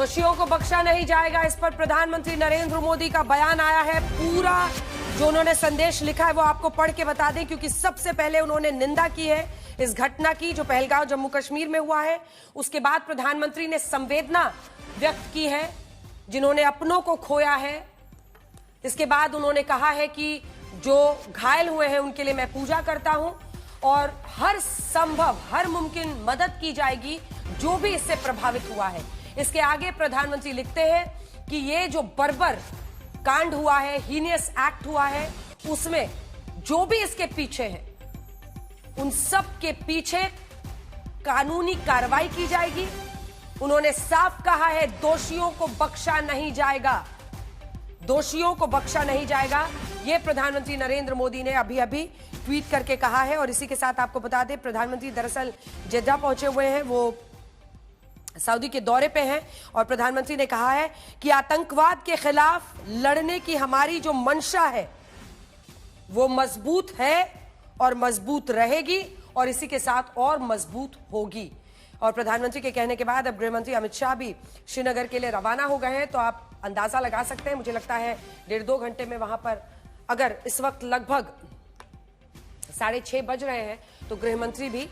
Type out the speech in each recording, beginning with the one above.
दोषियों को बख्शा नहीं जाएगा, इस पर प्रधानमंत्री नरेंद्र मोदी का बयान आया है। पूरा जो उन्होंने संदेश लिखा है वो आपको पढ़ के बता दें, क्योंकि सबसे पहले उन्होंने निंदा की है इस घटना की जो पहलगाम जम्मू कश्मीर में हुआ है। उसके बाद प्रधानमंत्री ने संवेदना व्यक्त की है जिन्होंने अपनों को खोया है। इसके बाद उन्होंने कहा है कि जो घायल हुए हैं उनके लिए मैं पूजा करता हूं और हर संभव हर मुमकिन मदद की जाएगी जो भी इससे प्रभावित हुआ है। इसके आगे प्रधानमंत्री लिखते हैं कि ये जो बर्बर कांड हुआ है, हीनियस एक्ट हुआ है, उसमें जो भी इसके पीछे है उन सब के पीछे कानूनी कार्रवाई की जाएगी। उन्होंने साफ कहा है दोषियों को बख्शा नहीं जाएगा, दोषियों को बख्शा नहीं जाएगा। यह प्रधानमंत्री नरेंद्र मोदी ने अभी अभी ट्वीट करके कहा है। और इसी के साथ आपको बता दें प्रधानमंत्री दरअसल जेद्दा पहुंचे हुए हैं, वो सऊदी के दौरे पे हैं और प्रधानमंत्री ने कहा है कि आतंकवाद के खिलाफ लड़ने की हमारी जो मंशा है वो मजबूत है और मजबूत रहेगी और इसी के साथ और मजबूत होगी। और प्रधानमंत्री के कहने के बाद अब गृह मंत्री अमित शाह भी श्रीनगर के लिए रवाना हो गए हैं। तो आप अंदाजा लगा सकते हैं, मुझे लगता है 1.5-2 घंटे में वहां पर, अगर इस वक्त लगभग 6:30 बज रहे हैं तो गृह मंत्री भी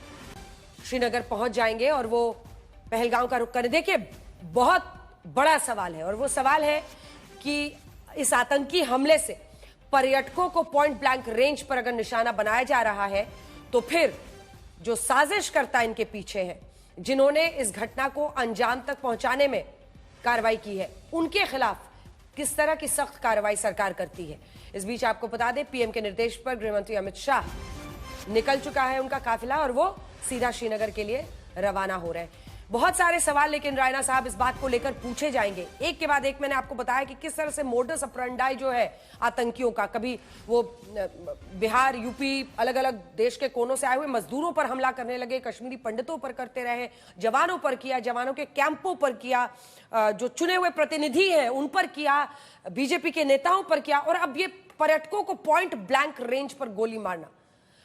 श्रीनगर पहुंच जाएंगे और वो पहलगाम का रुख करें। देखिए बहुत बड़ा सवाल है और वो सवाल है कि इस आतंकी हमले से पर्यटकों को पॉइंट ब्लैंक रेंज पर अगर निशाना बनाया जा रहा है तो फिर जो साजिशकर्ता इनके पीछे है, जिन्होंने इस घटना को अंजाम तक पहुंचाने में कार्रवाई की है, उनके खिलाफ किस तरह की सख्त कार्रवाई सरकार करती है। इस बीच आपको बता दें पीएम के निर्देश पर गृहमंत्री अमित शाह निकल चुका है उनका काफिला और वो सीधा श्रीनगर के लिए रवाना हो रहे हैं। बहुत सारे सवाल लेकिन रायना साहब इस बात को लेकर पूछे जाएंगे एक के बाद एक। मैंने आपको बताया कि किस तरह से मोडस ऑपरेंडाई जो है आतंकियों का, कभी वो बिहार, यूपी, अलग अलग देश के कोनों से आए हुए मजदूरों पर हमला करने लगे, कश्मीरी पंडितों पर करते रहे, जवानों पर किया, जवानों के कैंपों पर किया, जो चुने हुए प्रतिनिधि हैं उन पर किया, बीजेपी के नेताओं पर किया और अब ये पर्यटकों को पॉइंट ब्लैंक रेंज पर गोली मारना।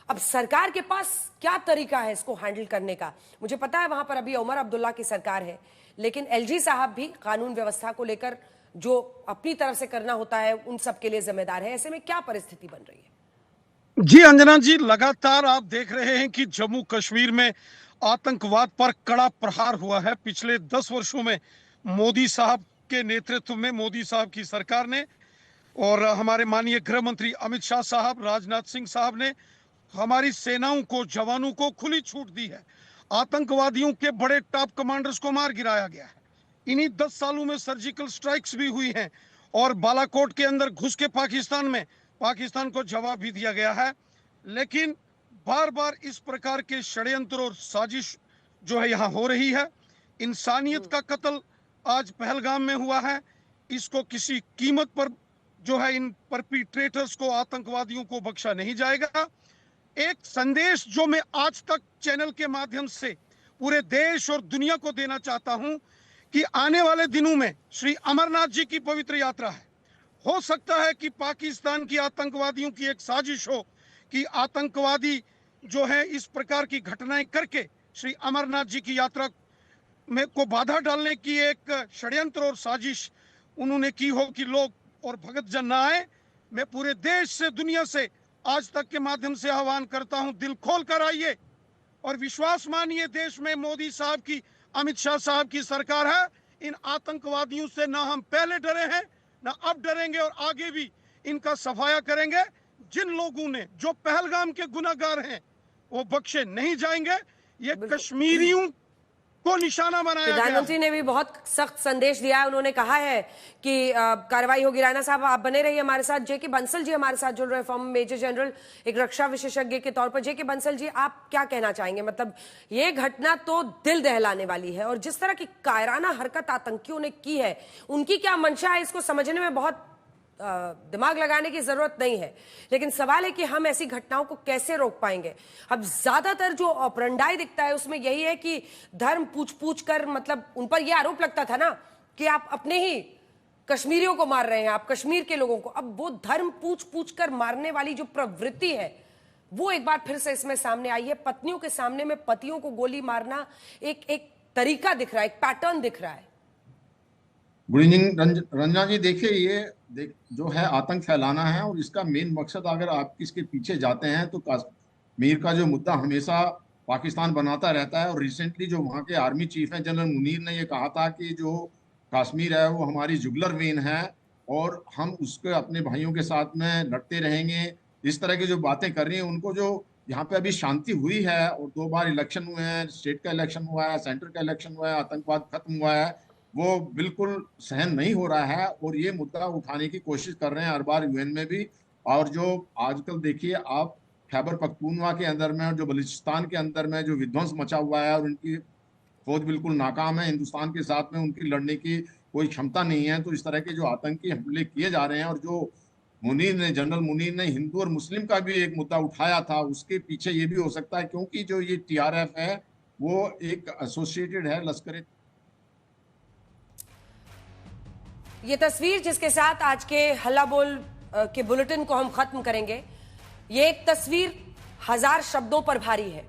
अब सरकार के पास क्या तरीका है इसको हैंडल करने का? मुझे पता है वहां पर अभी उमर अब्दुल्ला की सरकार है, लेकिन एलजी साहब भी कानून व्यवस्था को लेकर जो अपनी तरफ से करना होता है उन सब के लिए जिम्मेदार है। ऐसे में क्या परिस्थिति बन रही है? जी अंजना जी, लगातार आप देख रहे हैं कि जम्मू कश्मीर में आतंकवाद पर कड़ा प्रहार हुआ है। पिछले 10 वर्षों में मोदी साहब के नेतृत्व में, मोदी साहब की सरकार ने और हमारे माननीय गृह मंत्री अमित शाह साहब, राजनाथ सिंह साहब ने हमारी सेनाओं को, जवानों को खुली छूट दी है। आतंकवादियों के बड़े टॉप कमांडर्स को मार गिराया गया है। इन्हीं 10 सालों में सर्जिकल स्ट्राइक्स भी हुई हैं और बालाकोट के अंदर घुस के पाकिस्तान को जवाब भी दिया गया है। लेकिन बार बार इस प्रकार के षड्यंत्र और साजिश जो है यहाँ हो रही है। इंसानियत का कत्ल आज पहलगाम में हुआ है। इसको किसी कीमत पर जो है इन परपिट्रेटर्स को, आतंकवादियों को बख्शा नहीं जाएगा। एक संदेश जो मैं आज तक चैनल के माध्यम से पूरे देश और दुनिया को देना चाहता हूं कि आने वाले दिनों में श्री अमरनाथ जी की पवित्र यात्रा है। हो सकता है कि पाकिस्तान की आतंकवादियों की एक साजिश हो कि आतंकवादी जो है इस प्रकार की घटनाएं करके श्री अमरनाथ जी की यात्रा में को बाधा डालने की एक षड्यंत्र और साजिश उन्होंने की हो कि लोग और भगत जन ना आए। मैं पूरे देश से, दुनिया से आज तक के माध्यम से आह्वान करता हूं, दिल खोल कर आइए और विश्वास मानिए। देश में मोदी साहब की, अमित शाह साहब की सरकार है। इन आतंकवादियों से ना हम पहले डरे हैं, ना अब डरेंगे और आगे भी इनका सफाया करेंगे। जिन लोगों ने, जो पहलगाम के गुनाहगार हैं, वो बख्शे नहीं जाएंगे। ये कश्मीरियों को निशाना बनाया गया। प्रधानमंत्री ने भी बहुत सख्त संदेश दिया है। उन्होंने कहा है कि कार्रवाई होगी। राणा साहब आप बने रहिए हमारे साथ। जेके बंसल जी हमारे साथ जुड़ रहे हैं, फॉर्मर मेजर जनरल, एक रक्षा विशेषज्ञ के तौर पर। जेके बंसल जी, आप क्या कहना चाहेंगे? मतलब ये घटना तो दिल दहलाने वाली है और जिस तरह की कायराना हरकत आतंकियों ने की है, उनकी क्या मंशा है इसको समझने में बहुत दिमाग लगाने की जरूरत नहीं है। लेकिन सवाल है कि हम ऐसी घटनाओं को कैसे रोक पाएंगे। अब ज्यादातर जो ऑपरेंडाई दिखता है उसमें यही है कि धर्म पूछ कर, मतलब उन पर यह आरोप लगता था ना कि आप अपने ही कश्मीरियों को मार रहे हैं, आप कश्मीर के लोगों को। अब वो धर्म पूछ कर मारने वाली जो प्रवृत्ति है वो एक बार फिर से इसमें सामने आई है। पत्नियों के सामने में पतियों को गोली मारना एक तरीका दिख रहा है, एक पैटर्न दिख रहा है। गुड इवनिंग रंजना जी। देखिए, जो है आतंक फैलाना है, और इसका मेन मकसद अगर आप इसके पीछे जाते हैं तो कश्मीर का जो मुद्दा हमेशा पाकिस्तान बनाता रहता है। और रिसेंटली जो वहाँ के आर्मी चीफ हैं जनरल मुनीर ने ये कहा था कि जो कश्मीर है वो हमारी जुगलर वेन है, और हम उसके अपने भाइयों के साथ में लड़ते रहेंगे। इस तरह की जो बातें कर रही हैं उनको, जो यहाँ पे अभी शांति हुई है और 2 बार इलेक्शन हुए हैं, स्टेट का इलेक्शन हुआ है, सेंटर का इलेक्शन हुआ है, आतंकवाद खत्म हुआ है, वो बिल्कुल सहन नहीं हो रहा है। और ये मुद्दा उठाने की कोशिश कर रहे हैं हर बार यूएन में भी। और जो आजकल देखिए आप, खैबर पख्तूनवा के अंदर में और जो बलूचिस्तान के अंदर में जो विध्वंस मचा हुआ है, और उनकी फौज बिल्कुल नाकाम है, हिंदुस्तान के साथ में उनकी लड़ने की कोई क्षमता नहीं है। तो इस तरह के जो आतंकी हमले किए जा रहे हैं, और जो जनरल मुनीर ने हिंदू और मुस्लिम का भी एक मुद्दा उठाया था, उसके पीछे ये भी हो सकता है क्योंकि जो ये टीआरएफ है वो एक एसोसिएटेड है लश्कर। ये तस्वीर जिसके साथ आज के हल्ला बोल के बुलेटिन को हम खत्म करेंगे, ये एक तस्वीर 1000 शब्दों पर भारी है।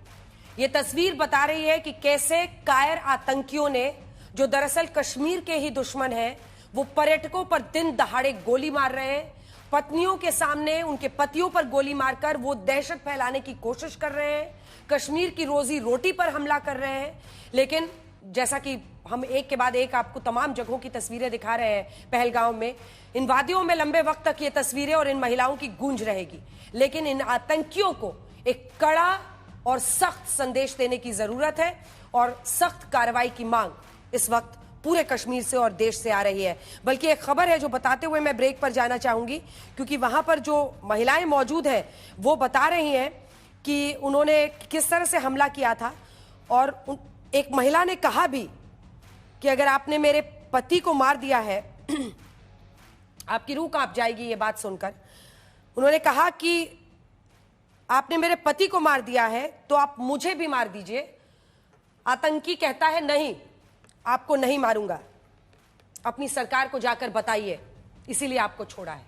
ये तस्वीर बता रही है कि कैसे कायर आतंकियों ने, जो दरअसल कश्मीर के ही दुश्मन हैं, वो पर्यटकों पर दिन दहाड़े गोली मार रहे हैं। पत्नियों के सामने उनके पतियों पर गोली मारकर वो दहशत फैलाने की कोशिश कर रहे हैं, कश्मीर की रोजी रोटी पर हमला कर रहे हैं। लेकिन जैसा कि हम एक के बाद एक आपको तमाम जगहों की तस्वीरें दिखा रहे हैं, पहलगाम में, इन वादियों में लंबे वक्त तक ये तस्वीरें और इन महिलाओं की गूंज रहेगी। लेकिन इन आतंकियों को एक कड़ा और सख्त संदेश देने की जरूरत है, और सख्त कार्रवाई की मांग इस वक्त पूरे कश्मीर से और देश से आ रही है। बल्कि एक खबर है जो बताते हुए मैं ब्रेक पर जाना चाहूंगी, क्योंकि वहां पर जो महिलाएं मौजूद हैं वो बता रही हैं कि उन्होंने किस तरह से हमला किया था। और एक महिला ने कहा भी कि अगर आपने मेरे पति को मार दिया है, आपकी रूह कांप जाएगी ये बात सुनकर। उन्होंने कहा कि आपने मेरे पति को मार दिया है तो आप मुझे भी मार दीजिए। आतंकी कहता है नहीं, आपको नहीं मारूंगा, अपनी सरकार को जाकर बताइए, इसीलिए आपको छोड़ा है।